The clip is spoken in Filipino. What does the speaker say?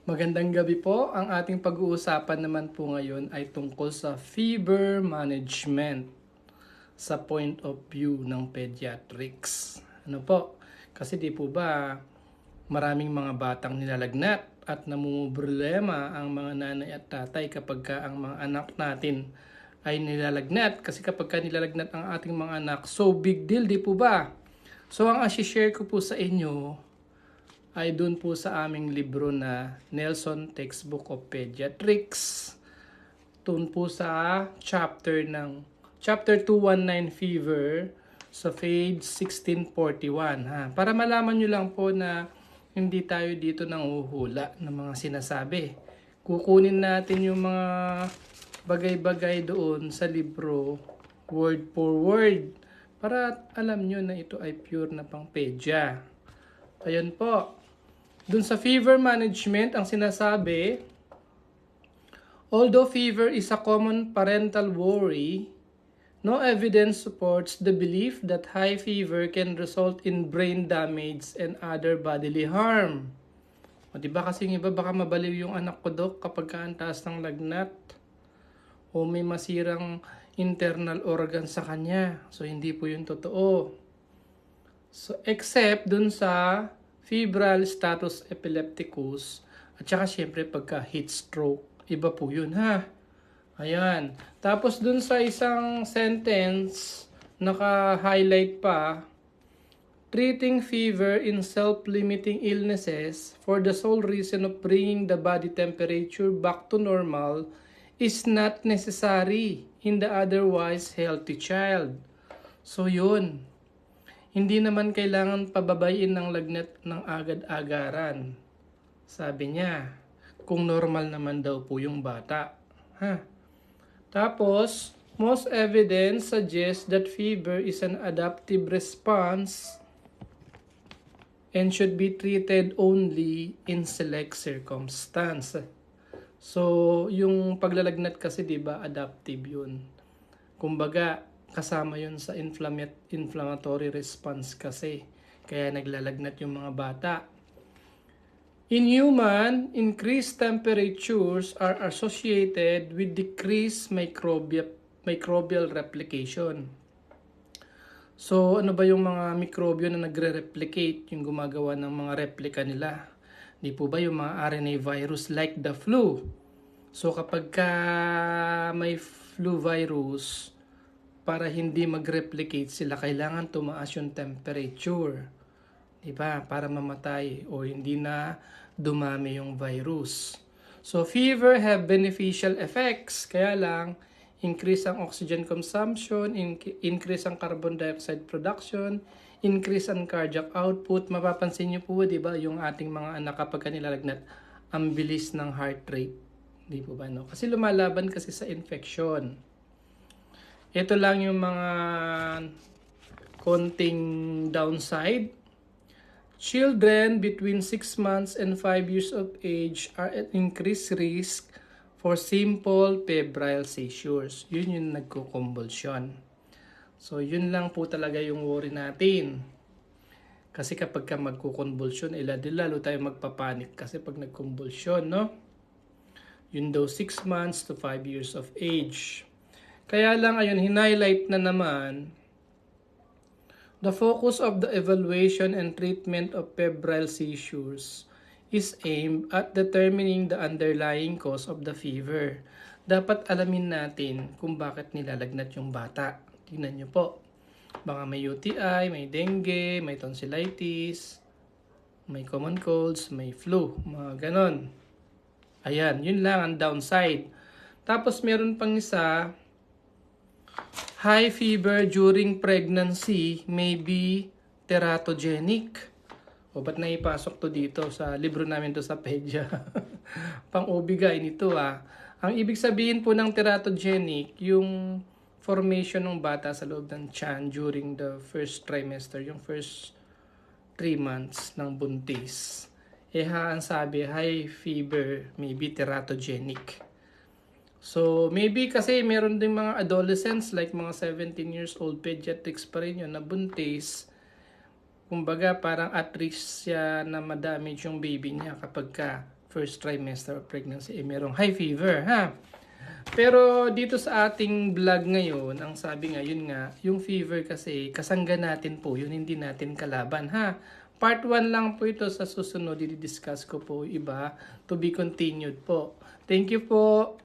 Magandang gabi po. Ang ating pag-uusapan naman po ngayon ay tungkol sa fever management sa point of view ng pediatrics. Ano po? Kasi di po ba maraming mga batang nilalagnat at namumroblema ang mga nanay at tatay kapag ang mga anak natin ay nilalagnat. Kasi kapag nilalagnat ang ating mga anak, so big deal, di po ba? So ang share ko po sa inyo ay dun po sa aming libro na Nelson Textbook of Pediatrics. Dun po sa chapter 219 Fever sa page 1641. Para malaman nyo lang po na hindi tayo dito nanguhula ng mga sinasabi. Kukunin natin yung mga bagay-bagay doon sa libro word for word para alam nyo na ito ay pure na pang pedya. Ayan po. Dun sa fever management, ang sinasabi, although fever is a common parental worry, no evidence supports the belief that high fever can result in brain damage and other bodily harm. O diba kasi yung iba baka mabaliw yung anak ko, Dok, kapag ang taas ng lagnat o may masirang internal organ sa kanya. So hindi po yun totoo. So except dun sa febrile status epilepticus at saka syempre pagka heat stroke, iba po yun Ayan. Tapos dun sa isang sentence, naka-highlight pa, treating fever in self-limiting illnesses for the sole reason of bringing the body temperature back to normal is not necessary in the otherwise healthy child. So yun. Hindi naman kailangan pababayin ng lagnat ng agad-agaran. Sabi niya, kung normal naman daw po yung bata. Tapos, most evidence suggests that fever is an adaptive response and should be treated only in select circumstances. So, yung paglalagnat kasi 'di ba, adaptive 'yun. Kumbaga, kasama 'yun sa inflammatory response kasi. Kaya naglalagnat yung mga bata. In human, increased temperatures are associated with decreased microbial replication. So, ano ba yung mga mikrobyo na nagre-replicate, yung gumagawa ng mga replika nila? Di po ba yung mga RNA virus like the flu? So, kapag may flu virus, para hindi mag-replicate sila, kailangan tumaas yung temperature. Diba? Para mamatay o hindi na dumami yung virus. So, fever have beneficial effects. Kaya lang, increase ang oxygen consumption, increase ang carbon dioxide production, increase ang cardiac output. Mapapansin niyo po, di ba, yung ating mga anak kapag nilalagnat, ang bilis ng heart rate. Di po ba, no? Kasi lumalaban kasi sa infection. Ito lang yung mga konting downside. Children between 6 months and 5 years of age are at increased risk for simple febrile seizures. Yun yung nagko-convulsion. So, yun lang po talaga yung worry natin. Kasi kapag ka magko-convulsion, lalo tayo magpapanik kasi pag nag-convulsion, no? Yun daw 6 months to 5 years of age. Kaya lang, ayun, hinighlight na naman, the focus of the evaluation and treatment of febrile seizures is aimed at determining the underlying cause of the fever. Dapat alamin natin kung bakit nilalagnat yung bata. Tingnan nyo po. Baka may UTI, may dengue, may tonsillitis, may common colds, may flu, mga ganon. Ayan, yun lang ang downside. Tapos meron pang isa, high fever during pregnancy may be teratogenic. O ba't naipasok to dito sa libro namin to sa pedya? Pang-obigay nito Ang ibig sabihin po ng teratogenic, yung formation ng bata sa loob ng tiyan during the first trimester, yung first 3 months ng buntis. Ang sabi, high fever may be teratogenic. So, maybe kasi meron din mga adolescents like mga 17 years old, pediatrics pa rin yun, na buntis. Kumbaga, parang at risk siya na ma-damage yung baby niya kapag first trimester of pregnancy ay merong high fever, ha? Pero dito sa ating vlog ngayon, ang sabi ngayon nga, yung fever kasi kasangga natin po, yun hindi natin kalaban, ha? Part 1 lang po ito, sa susunod i-discuss ko po iba, to be continued po. Thank you po.